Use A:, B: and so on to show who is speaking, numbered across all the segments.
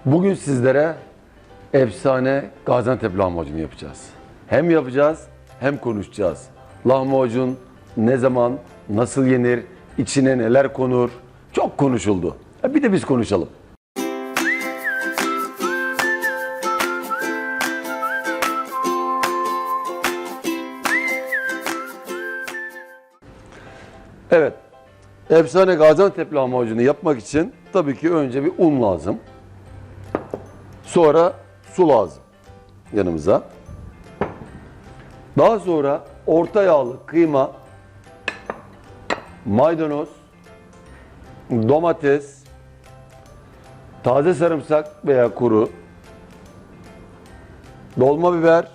A: Bugün sizlere efsane Gaziantep lahmacunu yapacağız. Hem yapacağız hem konuşacağız. Lahmacun ne zaman, nasıl yenir, içine neler konur çok konuşuldu. Bir de biz konuşalım. Evet, efsane Gaziantep lahmacunu yapmak için tabii ki önce bir un lazım. Sonra su lazım yanımıza. Daha sonra orta yağlı kıyma, maydanoz, domates, taze sarımsak veya kuru, dolma biber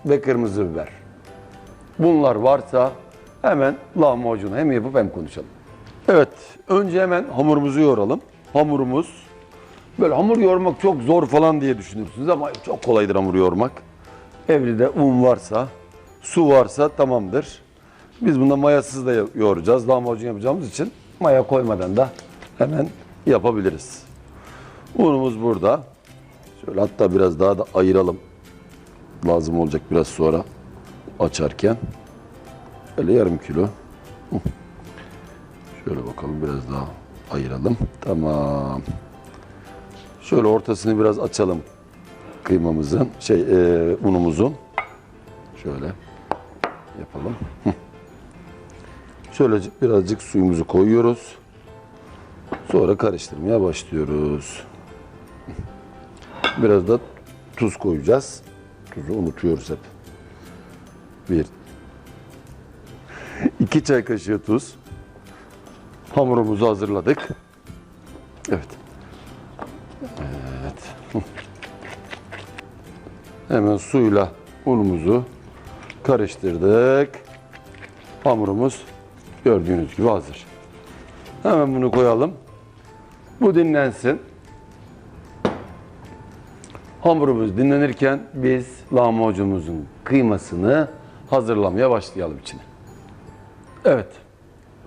A: ve kırmızı biber. Bunlar varsa hemen lahmacunu hem yapıp hem konuşalım. Evet, önce hemen hamurumuzu yoğuralım. Hamurumuz, böyle hamur yoğurmak çok zor falan diye düşünürsünüz ama çok kolaydır hamur yoğurmak. Evde un varsa, su varsa tamamdır. Biz bunda mayasız da yoğuracağız. Lahmacun yapacağımız için maya koymadan da hemen yapabiliriz. Unumuz burada. Şöyle hatta biraz daha da ayıralım. Lazım olacak biraz sonra açarken. Öyle yarım kilo. Şöyle bakalım biraz daha ayıralım. Tamam. Şöyle ortasını biraz açalım kıymamızın, unumuzun. Şöyle yapalım. Şöyle birazcık suyumuzu koyuyoruz. Sonra karıştırmaya başlıyoruz. Biraz da tuz koyacağız. Tuzu unutuyoruz hep. 2 çay kaşığı tuz. Hamurumuzu hazırladık. Evet. Hemen suyla unumuzu karıştırdık. Hamurumuz gördüğünüz gibi hazır. Hemen bunu koyalım. Bu dinlensin. Hamurumuz dinlenirken biz lahmacunumuzun kıymasını hazırlamaya başlayalım içine. Evet.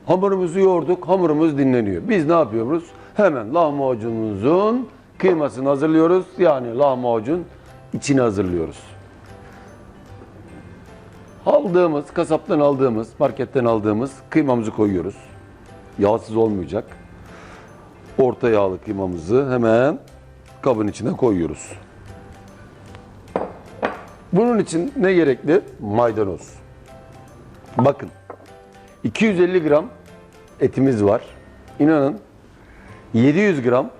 A: Hamurumuzu yoğurduk. Hamurumuz dinleniyor. Biz ne yapıyoruz? Hemen lahmacunumuzun kıymasını hazırlıyoruz. Yani lahmacun içini hazırlıyoruz. Kasaptan aldığımız, marketten aldığımız kıymamızı koyuyoruz. Yağsız olmayacak. Orta yağlı kıymamızı hemen kabın içine koyuyoruz. Bunun için ne gerekli? Maydanoz. Bakın, 250 gram etimiz var. İnanın 700 gram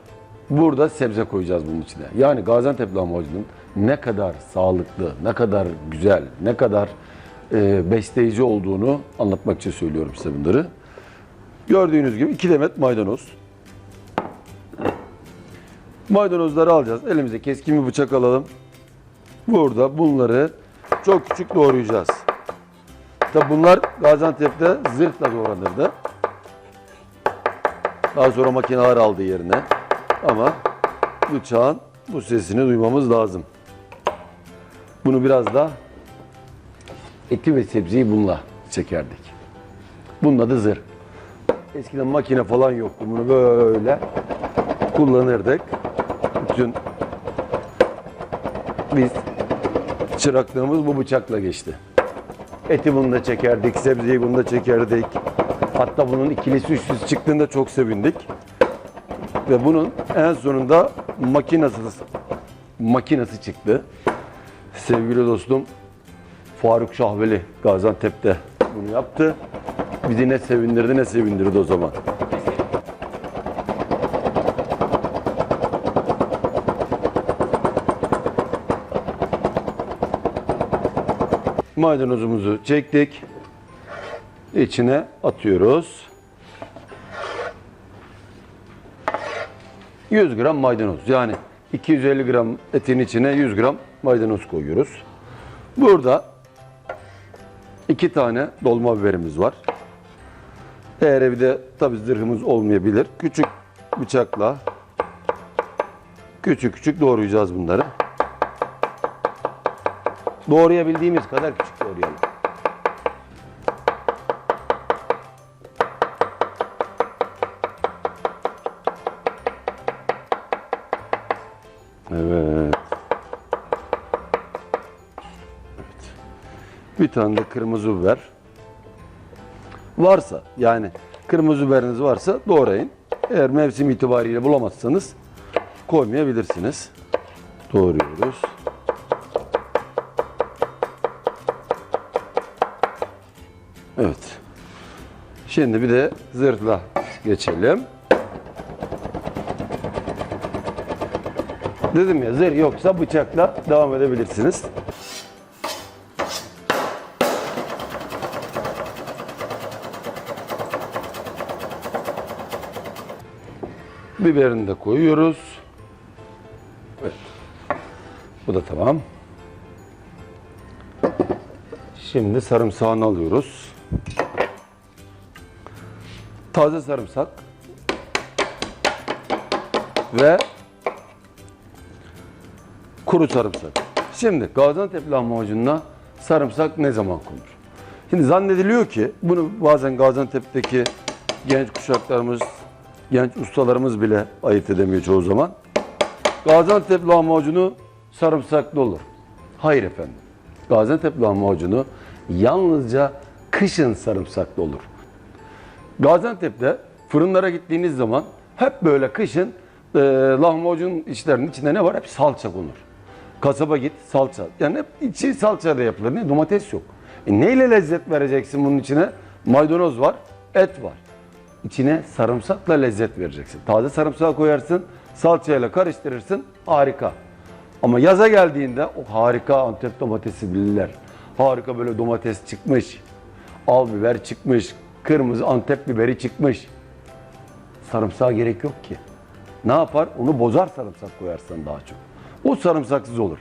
A: burada sebze koyacağız bunun içine. Yani Gaziantep lahmacunun ne kadar sağlıklı, ne kadar güzel, ne kadar besleyici olduğunu anlatmak için söylüyorum size bunları. Gördüğünüz gibi 2 demet maydanoz. Maydanozları alacağız. Elimize keskin bir bıçak alalım. Burada bunları çok küçük doğrayacağız. Tabi bunlar Gaziantep'te zırhla doğranırdı. Daha sonra makineler aldı yerine. Ama bıçağın bu sesini duymamız lazım. Bunu biraz da eti ve sebzeyi bununla çekerdik. Bunun adı zırh. Eskiden makine falan yoktu. Bunu böyle kullanırdık. Bütün biz çıraklığımız bu bıçakla geçti. Eti bunda çekerdik, sebzeyi bunda çekerdik. Hatta bunun ikilisi üçlüsü çıktığında çok sevindik. Ve bunun en sonunda makinası çıktı. Sevgili dostum Faruk Şahveli Gaziantep'te bunu yaptı. Bizi ne sevindirdi o zaman. Maydanozumuzu çektik. İçine atıyoruz. 100 gram maydanoz. Yani 250 gram etin içine 100 gram maydanoz koyuyoruz. Burada 2 tane dolma biberimiz var. Eğer evde tabi zırhımız olmayabilir. Küçük bıçakla küçük küçük doğrayacağız bunları. Doğrayabildiğimiz kadar küçük doğrayalım. Evet. Bir tane de kırmızı biber. Varsa yani kırmızı biberiniz varsa doğrayın. Eğer mevsim itibariyle bulamazsanız koymayabilirsiniz. Doğruyoruz. Evet. Şimdi bir de zırhla geçelim. Dedim ya, zırh yoksa bıçakla devam edebilirsiniz. Biberini de koyuyoruz. Evet. Bu da tamam. Şimdi sarımsağını alıyoruz. Taze sarımsak ve kuru sarımsak. Şimdi Gaziantep lahmacununa sarımsak ne zaman konur? Şimdi zannediliyor ki bunu bazen Gaziantep'teki genç kuşaklarımız, genç ustalarımız bile ayırt edemiyor çoğu zaman. Gaziantep lahmacunu sarımsaklı olur. Hayır efendim. Gaziantep lahmacunu yalnızca kışın sarımsaklı olur. Gaziantep'te fırınlara gittiğiniz zaman hep böyle kışın lahmacun içlerinin içinde ne var? Hep salça konur. Kasaba git, salça. Yani hep içi salça da yapılır. Ne? Domates yok. Neyle lezzet vereceksin bunun içine? Maydanoz var, et var. İçine sarımsakla lezzet vereceksin. Taze sarımsağı koyarsın, salçayla karıştırırsın, harika. Ama yaza geldiğinde o harika Antep domatesi bilirler. Harika böyle domates çıkmış, al biber çıkmış, kırmızı Antep biberi çıkmış. Sarımsağa gerek yok ki. Ne yapar? Onu bozar, sarımsak koyarsan daha çok. O sarımsaksız olur.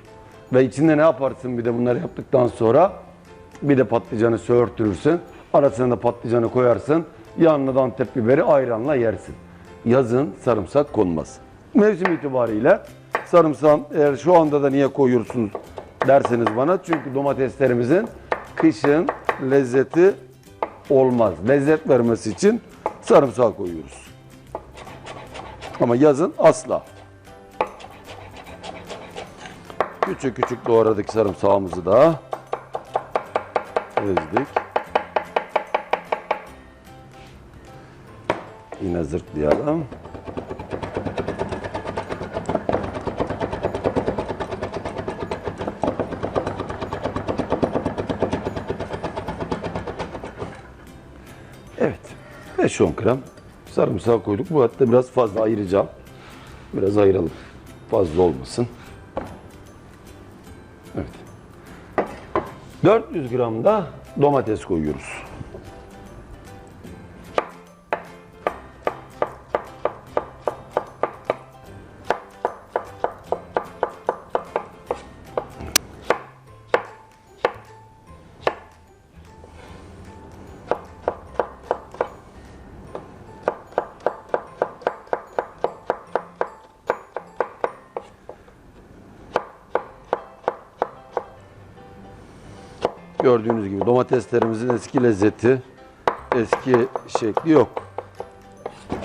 A: Ve içinde ne yaparsın bir de bunları yaptıktan sonra? Bir de patlıcanı söğürtürürsün. Arasına da patlıcanı koyarsın. Yanına da Antep biberi ayranla yersin. Yazın sarımsak konmaz. Mevsim itibariyle sarımsak, eğer şu anda da niye koyuyorsunuz derseniz bana. Çünkü domateslerimizin kışın lezzeti olmaz. Lezzet vermesi için sarımsak koyuyoruz. Ama yazın asla. Küçük küçük doğradık sarımsağımızı da ezdik. Yine zırtlayalım. Evet. 5-10 gram sarımsağı koyduk. Bu hatta biraz fazla ayıracağım. Biraz ayıralım. Fazla olmasın. Evet. 400 gram da domates koyuyoruz. Gördüğünüz gibi domateslerimizin eski lezzeti, eski şekli yok.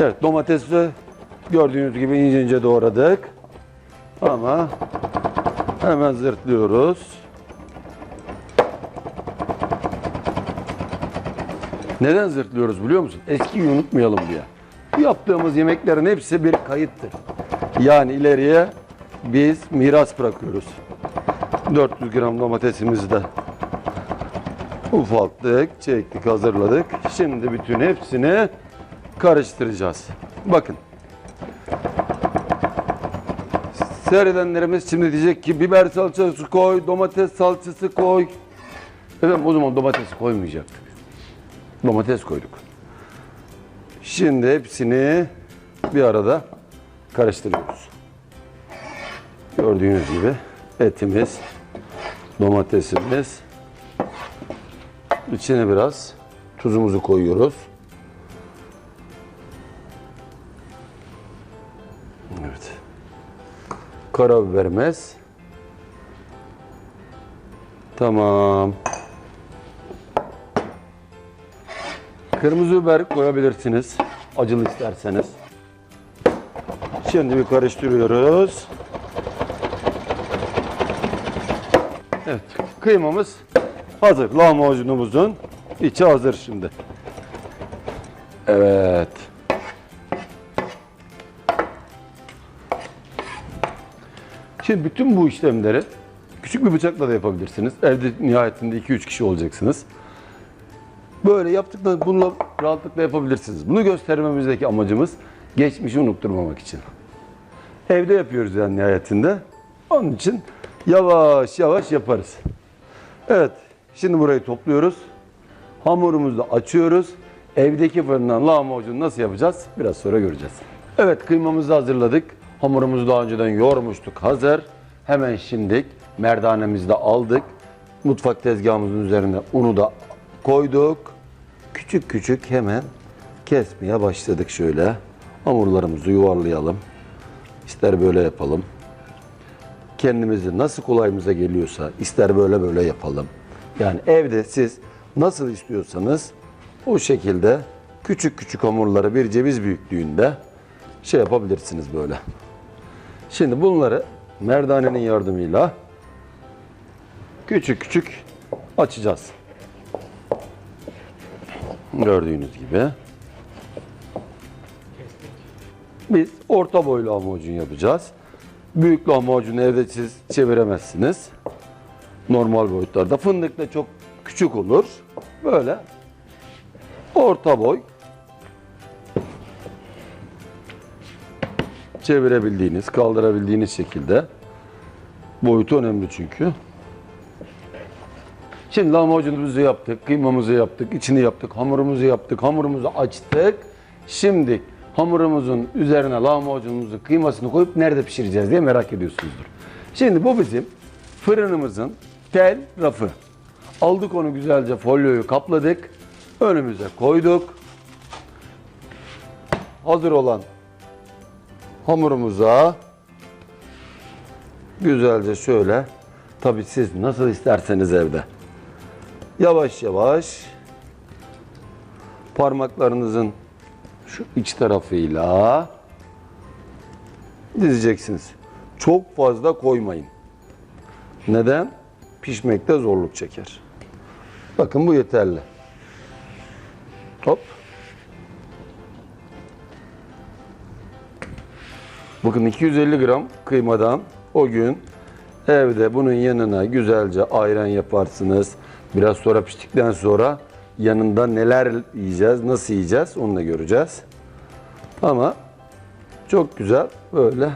A: Evet, domatesi gördüğünüz gibi ince ince doğradık. Ama hemen zırtlıyoruz. Neden zırtlıyoruz biliyor musun? Eskiyi unutmayalım diye. Bu yaptığımız yemeklerin hepsi bir kayıttır. Yani ileriye biz miras bırakıyoruz. 400 gram domatesimizi de ufalttık, çektik, hazırladık. Şimdi bütün hepsini karıştıracağız. Bakın. Seyredenlerimiz şimdi diyecek ki biber salçası koy, domates salçası koy. Efendim o zaman domatesi koymayacaktık. Domates koyduk. Şimdi hepsini bir arada karıştırıyoruz. Gördüğünüz gibi etimiz, domatesimiz. İçine biraz tuzumuzu koyuyoruz. Evet. Karabiberimiz. Tamam. Kırmızı biber koyabilirsiniz. Acılı isterseniz. Şimdi bir karıştırıyoruz. Evet, kıymamız hazır. Lahmacunumuzun içi hazır şimdi. Evet. Şimdi bütün bu işlemleri küçük bir bıçakla da yapabilirsiniz. Evde nihayetinde 2-3 kişi olacaksınız. Böyle yaptıklarınızı bununla rahatlıkla yapabilirsiniz. Bunu göstermemizdeki amacımız geçmişi unutturmamak için. Evde yapıyoruz yani nihayetinde. Onun için yavaş yavaş yaparız. Evet, şimdi burayı topluyoruz. Hamurumuzu da açıyoruz. Evdeki fırından lahmacun nasıl yapacağız? Biraz sonra göreceğiz. Evet, kıymamızı hazırladık. Hamurumuzu daha önceden yoğurmuştuk. Hazır. Hemen şimdi merdanemizi de aldık. Mutfak tezgahımızın üzerine unu da koyduk. Küçük küçük hemen kesmeye başladık şöyle. Hamurlarımızı yuvarlayalım. İster böyle yapalım. Kendimizi nasıl kolayımıza geliyorsa ister böyle böyle yapalım. Yani evde siz nasıl istiyorsanız o şekilde küçük küçük hamurları bir ceviz büyüklüğünde şey yapabilirsiniz böyle. Şimdi bunları merdanenin yardımıyla küçük küçük açacağız. Gördüğünüz gibi. Biz orta boy lahmacun yapacağız. Büyük lahmacunu evde siz çeviremezsiniz. Normal boyutlarda. Fındık da çok küçük olur. Böyle orta boy çevirebildiğiniz, kaldırabildiğiniz şekilde. Boyutu önemli çünkü. Şimdi lahmacunumuzu yaptık, kıymamızı yaptık, içini yaptık, hamurumuzu açtık. Şimdi hamurumuzun üzerine lahmacunumuzun kıymasını koyup nerede pişireceğiz diye merak ediyorsunuzdur. Şimdi bu bizim fırınımızın tel rafı. Aldık onu güzelce, folyoyu kapladık. Önümüze koyduk. Hazır olan hamurumuza güzelce şöyle, tabii siz nasıl isterseniz evde. Yavaş yavaş parmaklarınızın şu iç tarafıyla dizeceksiniz. Çok fazla koymayın. Neden? Pişmekte zorluk çeker. Bakın bu yeterli. Hop. Bakın 250 gram kıymadan o gün evde bunun yanına güzelce ayran yaparsınız. Biraz sonra piştikten sonra yanında neler yiyeceğiz, nasıl yiyeceğiz onu da göreceğiz. Ama çok güzel böyle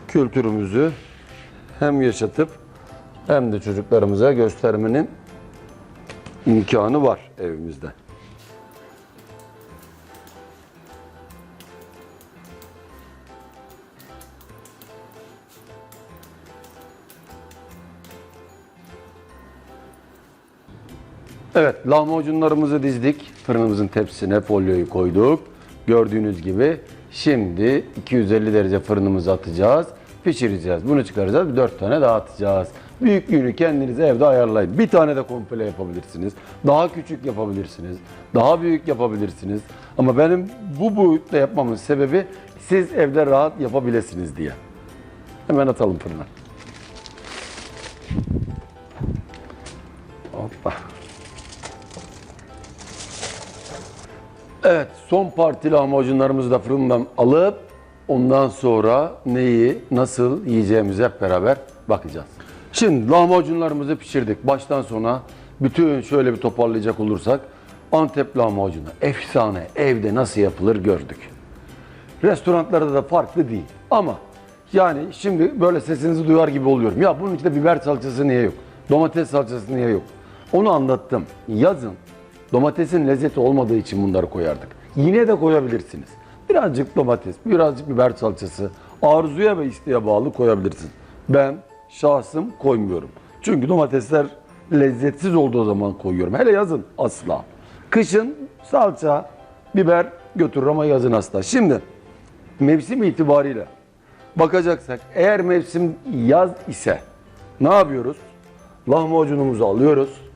A: kültürümüzü hem yaşatıp hem de çocuklarımıza göstermenin imkanı var evimizde. Evet, lahmacunlarımızı dizdik. Fırınımızın tepsisine folyoyu koyduk. Gördüğünüz gibi şimdi 250 derece fırınımıza atacağız. Pişireceğiz. Bunu çıkaracağız. 4 tane daha atacağız. Büyüklüğünü kendinize evde ayarlayın. Bir tane de komple yapabilirsiniz. Daha küçük yapabilirsiniz. Daha büyük yapabilirsiniz. Ama benim bu boyutta yapmamın sebebi siz evde rahat yapabilirsiniz diye. Hemen atalım fırına. Hoppa. Evet, son parti lahmacunlarımızı da fırından alıp ondan sonra neyi, nasıl yiyeceğimize hep beraber bakacağız. Şimdi lahmacunlarımızı pişirdik. Baştan sona bütün şöyle bir toparlayacak olursak Antep lahmacunu efsane evde nasıl yapılır gördük. Restoranlarda da farklı değil ama yani şimdi böyle sesinizi duyar gibi oluyorum. Ya bunun içinde biber salçası niye yok? Domates salçası niye yok? Onu anlattım. Yazın domatesin lezzeti olmadığı için bunları koyardık. Yine de koyabilirsiniz. Birazcık domates, birazcık biber salçası arzuya ve isteğe bağlı koyabilirsiniz. Ben şahsım koymuyorum. Çünkü domatesler lezzetsiz olduğu zaman koyuyorum. Hele yazın asla. Kışın salça, biber götürür ama yazın asla. Şimdi mevsim itibariyle bakacaksak eğer mevsim yaz ise ne yapıyoruz? Lahmacunumuzu alıyoruz.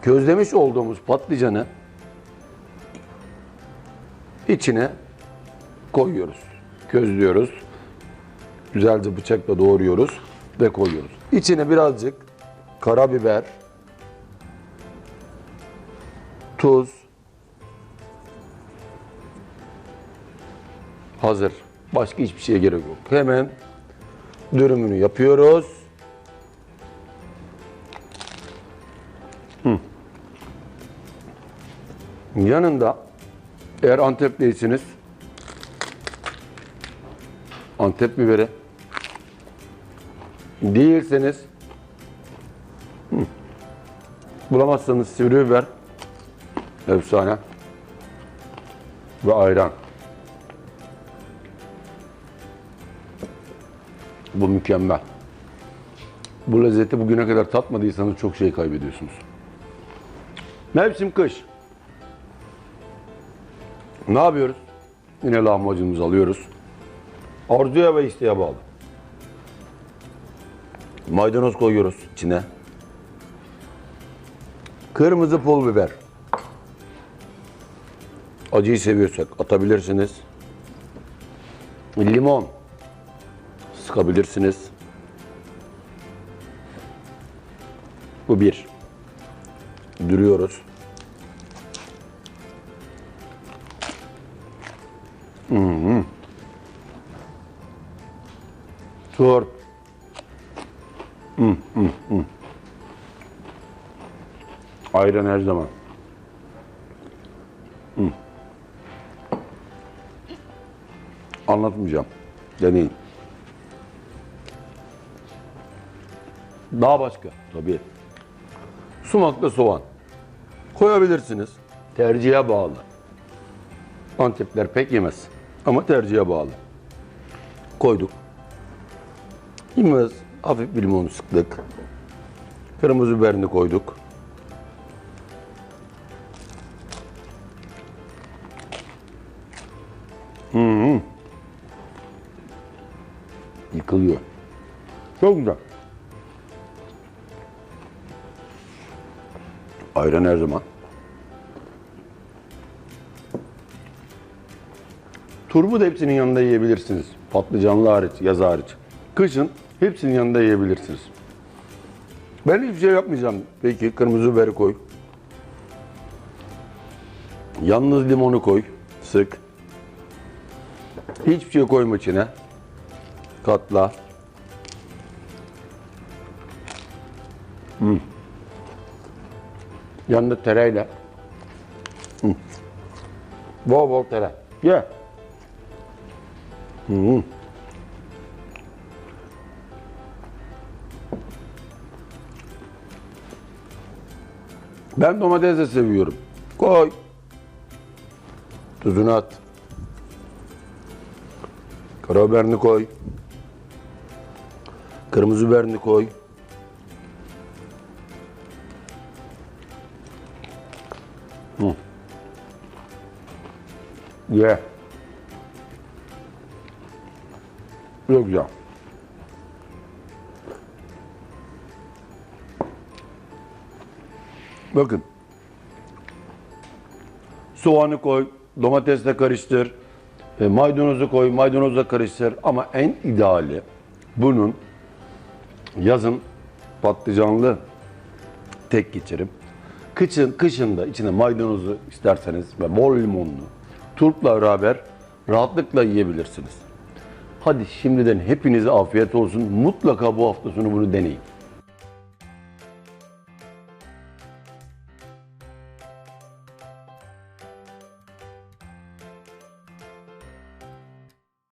A: Közlemiş olduğumuz patlıcanı içine koyuyoruz. Közlüyoruz. Güzelce bıçakla doğruyoruz. ve koyuyoruz. İçine birazcık karabiber, tuz, hazır. Başka hiçbir şeye gerek yok. Hemen dürümünü yapıyoruz. Yanında eğer Antep'teyseniz Antep biberi, değilseniz bulamazsanız sivri biber, efsane, ve ayran. Bu mükemmel. Bu lezzeti bugüne kadar tatmadıysanız çok şey kaybediyorsunuz. Mevsim kış. Ne yapıyoruz? Yine lahmacunumuzu alıyoruz. Arzuya ve isteğe bağlı. Maydanoz koyuyoruz içine. Kırmızı pul biber. Acıyı seviyorsak atabilirsiniz. Limon sıkabilirsiniz. Bu bir. Dürüyoruz. Turp. Ayran her zaman. Anlatmayacağım. Deneyin. Daha başka tabii. Sumakla soğan. Koyabilirsiniz. Tercihe bağlı. Antepler pek yemez. Ama tercihe bağlı. Koyduk. Biraz hafif bir limonu sıktık. Kırmızı biberini koyduk. Yıkılıyor. Çok güzel. Ayran her zaman. Turbu da hepsinin yanında yiyebilirsiniz. Patlıcanlı hariç, yaz hariç. Kışın hepsinin yanında yiyebilirsiniz. Ben hiçbir şey yapmayacağım. Peki kırmızı biberi koy. Yalnız limonu koy. Sık. Hiçbir şey koyma içine. Katla. Yanında tereyağı. Bol bol tere. Ye. Ben domates de seviyorum. Koy. Tuzunu at. Karabiberini koy. Kırmızı biberini koy. Ye. Çok güzel. Bakın. Soğanı koy, domatesle karıştır, maydanozu koy, maydanozla karıştır. Ama en ideali bunun yazın patlıcanlı tek geçirim. Kışın da içine maydanozu isterseniz ve bol limonlu turpla beraber rahatlıkla yiyebilirsiniz. Hadi şimdiden hepinize afiyet olsun. Mutlaka bu hafta sonu bunu deneyin.